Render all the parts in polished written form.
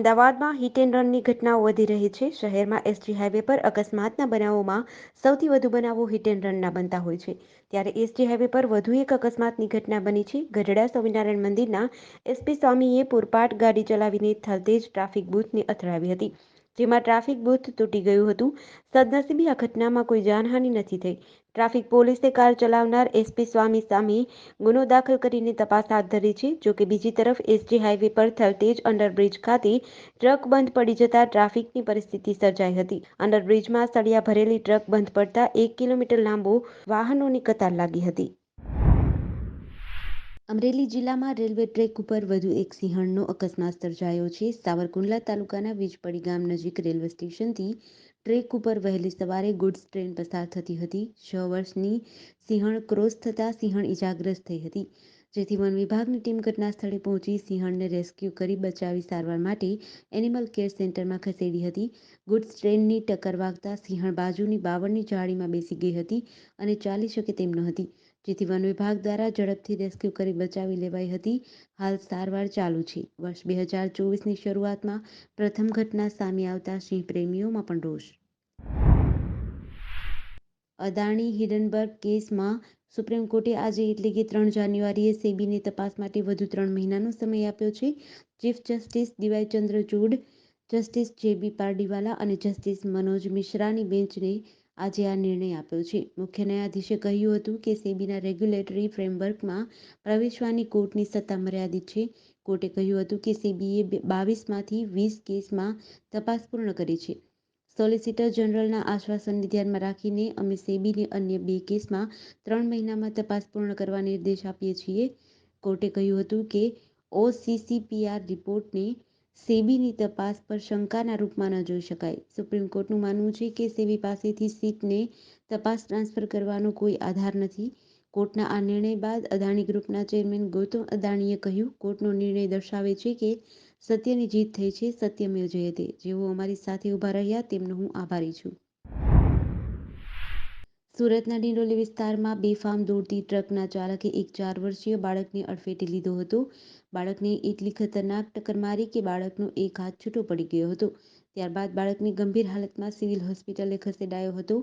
અમદાવાદમાં hit and રનની ઘટનાઓ વધી રહી છે. શહેરમાં એસજી હાઈવે પર અકસ્માતના બનાવોમાં સૌથી વધુ બનાવો હિટ એન્ડ રનના બનતા હોય છે. ત્યારે એસજી હાઈવે પર વધુ એક અકસ્માતની ઘટના બની છે. ગઢડા સ્વામિનારાયણ મંદિરના એસપી સ્વામીએ પૂરપાટ ગાડી ચલાવીને થલતેજ ટ્રાફિક બૂથને અથડાવી હતી, જેમાં ટ્રાફિક બૂથ તૂટી ગયું હતું. સદનસીબે આ ઘટનામાં કોઈ જાનહાનિ નથી થઈ. ટ્રાફિક પોલીસે કાર ચલાવનાર એસપી સ્વામી સામે ગુનો દાખલ કરીને તપાસ હાથ ધરી છે. જોકે બીજી તરફ એસજી હાઈવે પર થલતેજ અંડરબ્રિજ ખાતે ટ્રક બંધ પડી જતા ટ્રાફિકની પરિસ્થિતિ સર્જાઈ હતી. અંડરબ્રિજમાં સળિયા ભરેલી ટ્રક બંધ પડતા 1 કિલોમીટર લાંબો વાહનોની કતાર લાગી હતી. અમરેલી જિલ્લામાં રેલવે ટ્રેક ઉપર વધુ એક સિંહણનો અકસ્માત સર્જાયો છે. સાવરકુંડલા તાલુકાના વીજપડી ગામ નજીક રેલવે સ્ટેશનથી ટ્રેક ઉપર વહેલી સવારે ગુડ્સ ટ્રેન પસાર થતી હતી. 6 વર્ષની સિંહણ ક્રોસ થતાં સિંહણ ઇજાગ્રસ્ત થઈ હતી, જેથી વન વિભાગની ટીમ ઘટના સ્થળે પહોંચી સિંહણને રેસ્ક્યુ કરી બચાવી સારવાર માટે એનિમલ કેર સેન્ટરમાં ખસેડી હતી. ગુડ્સ ટ્રેનની ટક્કર વાગતા સિંહણ બાજુની બાવળની જાળીમાં બેસી ગઈ હતી અને ચાલી શકે તેમ ન હતી, જેથી વન વિભાગ દ્વારા ઝડપથી રેસ્ક્યુ કરી બચાવી લેવાઈ હતી. હાલ સારવાર ચાલુ છે. વર્ષ 2024ની શરૂઆતમાં પ્રથમ ઘટના સામે આવતા સિંહ પ્રેમીઓમાં પણ રોષ. અદાણી હિંડનબર્ગ કેસમાં સુપ્રીમ કોર્ટે આજે એટલે કે 3 જાન્યુઆરીએ સેબીને તપાસ માટે વધુ 3 મહિનાનો સમય આપ્યો છે. Chief justice D Y Chandrachud, justice J B. Pardiwala અને જસ્ટિસ મનોજ મિશ્રાની બેન્ચને આજે આ નિર્ણય આપ્યો છે. મુખ્ય ન્યાયાધીશે કહ્યું હતું કે સેબીના રેગ્યુલેટરી ફ્રેમવર્કમાં પ્રવેશવાની કોર્ટની સત્તા મર્યાદિત છે. કોર્ટે કહ્યું હતું કે સેબીએ 22માંથી 20 કેસમાં તપાસ પૂર્ણ કરી છે. સોલિસિટર જનરલના આશ્વાસનને ધ્યાનમાં રાખીને અમે સેબીને અન્ય 2 કેસમાં 3 મહિનામાં તપાસ પૂર્ણ કરવા નિર્દેશ આપીએ છીએ. કોર્ટે કહ્યું હતું કે ઓસીસીપીઆર રિપોર્ટને સેબીની તપાસ પર શંકાના રૂપમાં ન જોઈ શકાય. સુપ્રીમ કોર્ટનું માનવું છે કે સેબી પાસેથી સીટને તપાસ ટ્રાન્સફર કરવાનો કોઈ આધાર નથી. કોર્ટના આ નિર્ણય બાદ અદાણી ગ્રુપના ચેરમેન ગૌતમ અદાણીએ કહ્યું, કોર્ટનો નિર્ણય દર્શાવે છે કે સત્યની જીત થઈ છે. સત્યમેવ જયતે. જેઓ અમારી સાથે ઊભા રહ્યા તેમનો હું આભારી છું. સુરતના ડિંડોલી વિસ્તારમાં બેફામ દોડતી ટ્રકના ચાલકે એક 4 વર્ષીય બાળકને અડફેટે લીધો હતો. બાળકને એટલી ખતરનાક ટક્કર મારી કે બાળકનો એક હાથ છૂટો પડી ગયો હતો. ત્યારબાદ બાળકને ગંભીર હાલતમાં સિવિલ હોસ્પિટલે ખસેડાયો હતો.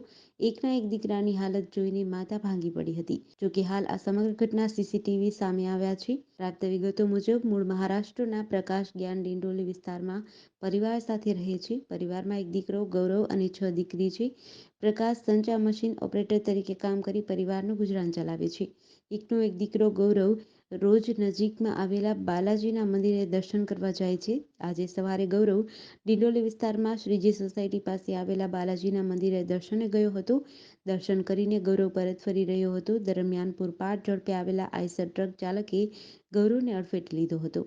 એકના એક દીકરાની હાલત જોઈને માતા ભાંગી પડી હતી. જોકે હાલ આ સમગ્ર ઘટના સીસીટીવી સામે આવ્યા છે. પ્રાપ્ત વિગતો મુજબ મૂળ મહારાષ્ટ્રના પ્રકાશ જ્ઞાન ડિંડોલી વિસ્તારમાં પરિવાર સાથે રહે છે. પરિવારમાં એક દીકરો ગૌરવ અને 6 દીકરી છે. પ્રકાશ સંચા મશીન ઓપરેટર તરીકે કામ કરી પરિવારનું ગુજરાન ચલાવે છે. એકનો એક દીકરો ગૌરવ રોજ નજીકમાં આવેલા બાલાજીના મંદિરે દર્શન કરવા જાય છે. આજે સવારે ગૌરવ ડિંડોલી વિસ્તારમાં શ્રીજી સોસાયટી પાસે આવેલા બાલાજીના મંદિરે દર્શને ગયો હતો. દર્શન કરીને ગૌરવ પરત ફરી રહ્યો હતો. દરમિયાન પૂરપાટ ઝડપે આવેલા આઈસર ટ્રક ચાલકે ગૌરવને અડફેટે લીધો હતો.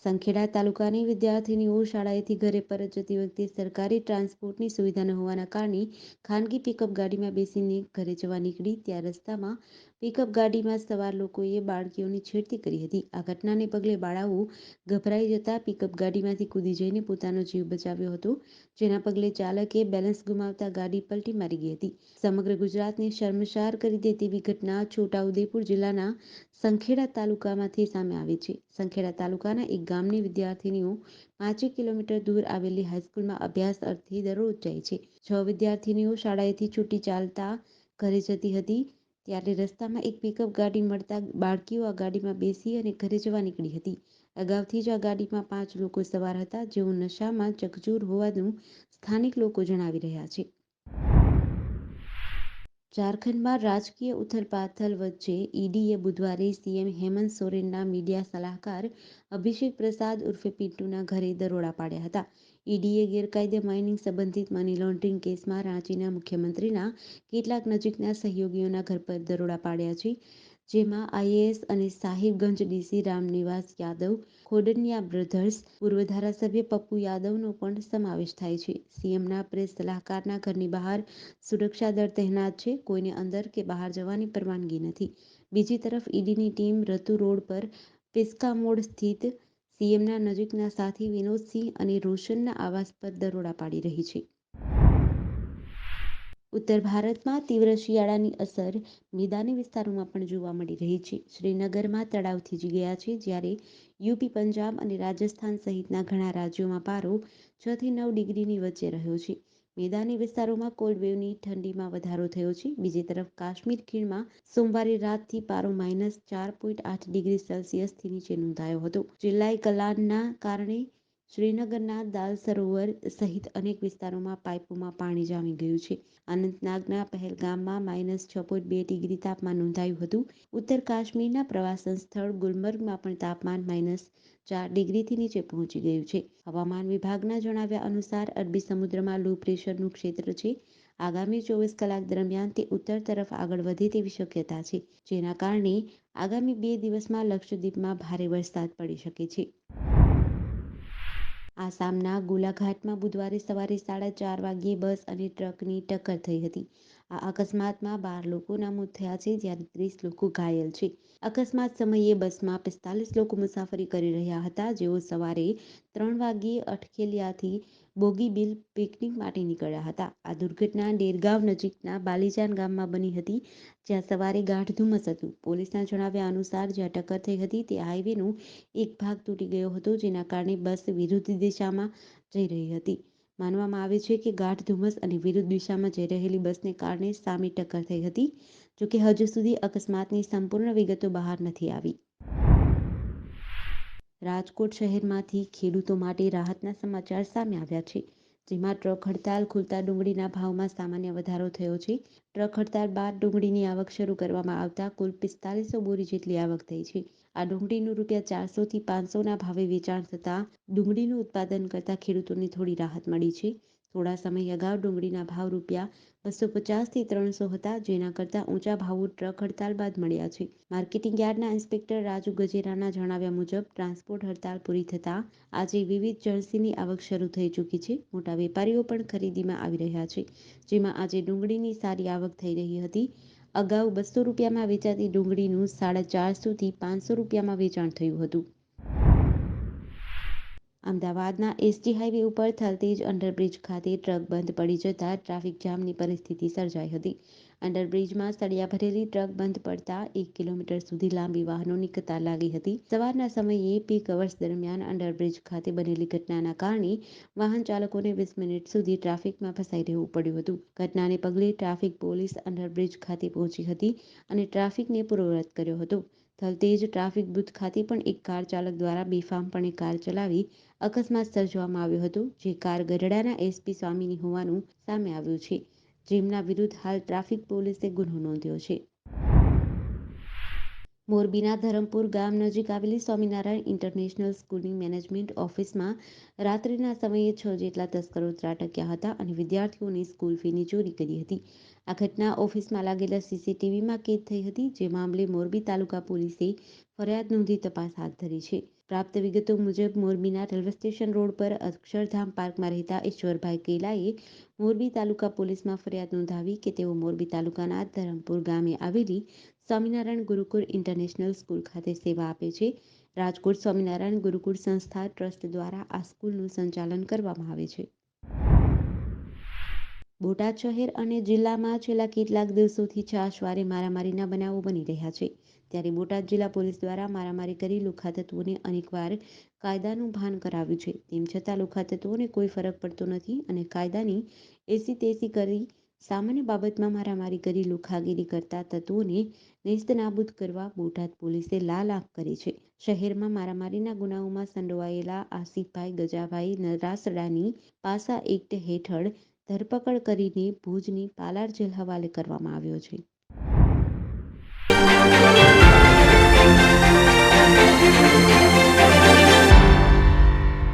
સંખેડા તાલુકાની વિદ્યાર્થીનીઓ શાળાએથી ઘરે પરત જતી વખતે સરકારી ટ્રાન્સપોર્ટની સુવિધા ન હોવાના કારણે ખાનગી પિકઅપ ગાડીમાં બેસીને ઘરે જવા નીકળી ત્યાં રસ્તામાં પિકઅપ ગાડીમાં સવાર લોકોએ બાળકીઓની છેડતી કરી હતી. આ ઘટનાને પગલે બાળાઓ ગભરાઈ જતા પિકઅપ ગાડીમાંથી કૂદી જઈને પોતાનો જીવ બચાવ્યો હતો, જેના પગલે ચાલકે બેલેન્સ ગુમાવતા ગાડી પલટી મારી ગઈ હતી. સમગ્ર ગુજરાતને શર્મસાર કરી દે તેવી ઘટના છોટાઉદેપુર જિલ્લાના સંખેડા તાલુકામાંથી સામે આવી છે. સંખેડા તાલુકાના એક ગામની વિદ્યાર્થીનીઓ 5 કિલોમીટર દૂર આવેલી હાઈસ્કૂલમાં અભ્યાસ અર્થે દરરોજ જાય છે. 6 વિદ્યાર્થીનીઓ શાળાએથી છૂટી ચાલતા ઘરે જતી હતી, ત્યારે રસ્તામાં એક પિકઅપ ગાડી મળતા બાળકીઓ આ ગાડીમાં બેસી અને ઘરે જવા નીકળી હતી. અગાઉથી જ આ ગાડીમાં 5 લોકો સવાર હતા, જેઓ નશામાં ચકચૂર હોવાનું સ્થાનિક લોકો જણાવી રહ્યા છે. ઝારખંડમાં રાજકીય ઉથલપાથલ વચ્ચે ઈડીએ બુધવારે સીએમ હેમંત સોરેનના મીડિયા સલાહકાર અભિષેક પ્રસાદ ઉર્ફે પિન્ટુના ઘરે દરોડા પાડ્યા હતા. ઈડીએ ગેરકાયદે માઇનિંગ સંબંધિત મની લોન્ડરિંગ કેસમાં રાંચીના મુખ્યમંત્રીના કેટલાક નજીકના સહયોગીઓના ઘર પર દરોડા પાડ્યા છે, જેમાં આઈએએસ અને સાહિબગંજ ડીસી રામનિવાસ યાદવ, ખોડનિયા બ્રધર્સ, પૂર્વ ધારાસભ્ય પપ્પુ યાદવનો પણ સમાવેશ થાય છે. સીએમના પ્રેસ સલાહકારના ઘરની બહાર સુરક્ષા દળ તહેનાત છે. કોઈને અંદર કે બહાર જવાની પરવાનગી નથી. બીજી તરફ ઈડીની ટીમ રતુ રોડ પર પિસ્કામોડ સ્થિત સીએમના નજીકના સાથી વિનોદસિંહ અને રોશનના આવાસ પર દરોડા પાડી રહી છે. ઉત્તર ભારતમાં તીવ્ર શિયાળાની અસર મેદાની વિસ્તારોમાં પણ જોવા મળી રહી છે. શ્રીનગરમાં તળાવ થીજી ગયા છે, જ્યારે યુપી, પંજાબ અને રાજસ્થાન સહિતના ઘણા રાજ્યોમાં પારો 6 થી 9 ડિગ્રીની વચ્ચે રહ્યો છે. મેદાની વિસ્તારોમાં કોલ્ડ વેવની ઠંડીમાં વધારો થયો છે. બીજી તરફ કાશ્મીર ખીણમાં સોમવારે રાતથી પારો -4.8 ડિગ્રી સેલ્સિયસથી નીચે નોંધાયો હતો. જિલ્લાએ કલાનના કારણે શ્રીનગરના દાલ સરોવર સહિત અનેક વિસ્તારોમાં પાઇપોમાં પાણી જામી ગયું છે. અનંતનાગના પહેલગામમાં -6.2 ડિગ્રી તાપમાન નોંધાયું હતું. ઉત્તર કાશ્મીરના પ્રવાસન સ્થળ ગુલમર્ગમાં પણ તાપમાન -4 ડિગ્રીથી નીચે પહોંચી ગયું છે. હવામાન વિભાગના જણાવ્યા અનુસાર અરબી સમુદ્રમાં લો પ્રેશરનું ક્ષેત્ર છે. આગામી 24 કલાક દરમિયાન તે ઉત્તર તરફ આગળ વધે તેવી શક્યતા છે, જેના કારણે આગામી 2 દિવસમાં લક્ષદ્વીપમાં ભારે વરસાદ પડી શકે છે. આસામના ગોલાઘાટમાં બુધવારે સવારે 4:30 વાગ્યે બસ અને ટ્રકની ટક્કર થઈ હતી. આ અકસ્માતમાં 12 લોકોના મોત થયા છે, જ્યારે 30 લોકો ઘાયલ છે. અકસ્માત સમયે બસમાં 45 લોકો મુસાફરી કરી રહ્યા હતા, જેઓ સવારે 3 વાગ્યે અઠખેલિયાથી બોગીબીલ પિકનિક માટે નીકળ્યા હતા. આ દુર્ઘટના ડેરગાંવ નજીકના બાલીજાન ગામમાં બની હતી, જ્યાં સવારે ગાઢ ધુમ્મસ હતું. પોલીસના જણાવ્યા અનુસાર જ્યાં ટક્કર થઈ હતી તે હાઈવેનો એક ભાગ તૂટી ગયો હતો, જેના કારણે બસ વિરુદ્ધ દિશામાં જઈ રહી હતી. માનવામાં આવે છે કે ગાઢ ધુમ્મસ અને વિરુદ્ધ દિશામાં જઈ રહેલી બસને કારણે સામે ટક્કર થઈ હતી. જોકે હજુ સુધી અકસ્માતની સંપૂર્ણ વિગતો બહાર નથી આવી. રાજકોટ શહેરમાંથી ખેડૂતો માટે રાહતના સમાચાર સામે આવ્યા છે, જેમાં ટ્રક હડતાલ ખુલતા ડુંગળીના ભાવમાં સામાન્ય વધારો થયો છે. ટ્રક હડતાલ બાદ ડુંગળીની આવક શરૂ કરવામાં આવતા કુલ 4500 બોરી જેટલી આવક થઈ છે. આ ડુંગળીનું ₹400 થી ₹500ના ભાવે વેચાણ થતાં ડુંગળીનું ઉત્પાદન કરતા ખેડૂતોને થોડી રાહત મળી છે. થોડા સમય અગાઉ ડુંગળીના ભાવ ₹250 થી ₹300 હતા, જેના કરતાં ઊંચા ભાવો ટ્રક હડતાલ બાદ મળ્યા છે. માર્કેટિંગ યાર્ડના ઇન્સ્પેક્ટર રાજુ ગજેરાના જણાવ્યા મુજબ ટ્રાન્સપોર્ટ હડતાલ પૂરી થતાં આજે વિવિધ જણસીની આવક શરૂ થઈ ચૂકી છે. મોટા વેપારીઓ પણ ખરીદીમાં આવી રહ્યા છે, જેમાં આજે ડુંગળીની સારી આવક થઈ રહી હતી. અગાઉ ₹200માં વેચાતી ડુંગળીનું ₹450 થી ₹500માં વેચાણ થયું હતું. અમદાવાદના એસજી હાઈવે ઉપર થલતેજ અંડરબ્રિજ ખાતે ટ્રક બંધ પડી જતા ટ્રાફિક જામની પરિસ્થિતિ સર્જાઈ હતી. અંડરબ્રિજમાં સળિયા ભરેલી ટ્રક બંધ પડતા 1 કિલોમીટર સુધી લાંબી વાહનોની કતાર લાગી હતી. સવારના સમયે પીક અવર્સ દરમિયાન અંડરબ્રિજ ખાતે બનેલી ઘટનાના કારણે વાહન ચાલકોને 20 મિનિટ સુધી ટ્રાફિકમાં ફસાઈ રહેવું પડ્યું હતું. ઘટનાને પગલે ટ્રાફિક પોલીસ અંડરબ્રિજ ખાતે પહોંચી હતી અને ટ્રાફિકને પૂર્વવત કર્યો હતો. થલતેજ ટ્રાફિક બૂથ ખાતે પણ એક કાર ચાલક દ્વારા બેફામપણે કાર ચલાવી અકસ્માત સર્જવામાં આવ્યો હતો, જે કાર ગઢડાના એસપી સ્વામીની હોવાનું સામે આવ્યું છે, જેમના વિરુદ્ધ હાલ ટ્રાફિક પોલીસે ગુનો નોંધ્યો છે. મોરબીના ધરમપુર ગામ નજીક આવેલી સ્વામિનારાયણ ઇન્ટરનેશનલ સ્કૂલની મેનેજમેન્ટ ઓફિસમાં રાત્રિના સમયે 6 જેટલા તસ્કરો ત્રાટક્યા હતા અને વિદ્યાર્થીઓની સ્કૂલ ફીની ચોરી કરી હતી. આ ઘટના ઓફિસમાં લાગેલા સીસીટીવીમાં કેદ થઈ હતી, જે મામલે મોરબી તાલુકા પોલીસે ફરિયાદ નોંધી તપાસ હાથ ધરી છે. પ્રાપ્ત વિગતો મુજબ મોરબીના રેલવે સ્ટેશન રોડ પર અક્ષરધામ પાર્કમાં રહેતા ઈશ્વરભાઈ કેલાએ મોરબી તાલુકા પોલીસમાં ફરિયાદ નોંધાવી કે તેઓ મોરબી તાલુકાના ધરમપુર ગામે આવેલી સ્વામિનારાયણ ગુરુકુળ ઇન્ટરનેશનલ સ્કૂલ ખાતે સેવા આપે છે. રાજકોટ સ્વામિનારાયણ ગુરુકુળ સંસ્થા ટ્રસ્ટ દ્વારા આ સ્કૂલનું સંચાલન કરવામાં આવે છે. બોટાદ શહેર અને જિલ્લામાં છેલ્લા કેટલાક દિવસોથી છાશવારે મારામારીના બનાવો બની રહ્યા છે. ત્યારે બોટાદ જિલ્લા પોલીસ દ્વારા મારામારી કરી લુખ્ખા તત્વોને અનેકવાર કાયદાનું ભાન કરાવ્યું છે. તેમ છતાં લુખ્ખા તત્વોને કોઈ ફરક પડતો નથી અને કાયદાની એસીતેસી કરી સામાન્ય બાબતમાં મારામારી કરી લુખ્ખાગીરી કરતા તત્વોને નેસ્તનાબૂદ કરવા બોટાદ પોલીસે લાલ આંખ કરી છે. શહેરમાં મારામારીના ગુનાઓમાં સંડોવાયેલા આસિફભાઈ ગજાભાઈ નરાસડાની પાસા એક્ટ હેઠળ ધરપકડ કરીને ભુજની પાલાર જેલ હવાલે કરવામાં આવ્યો છે.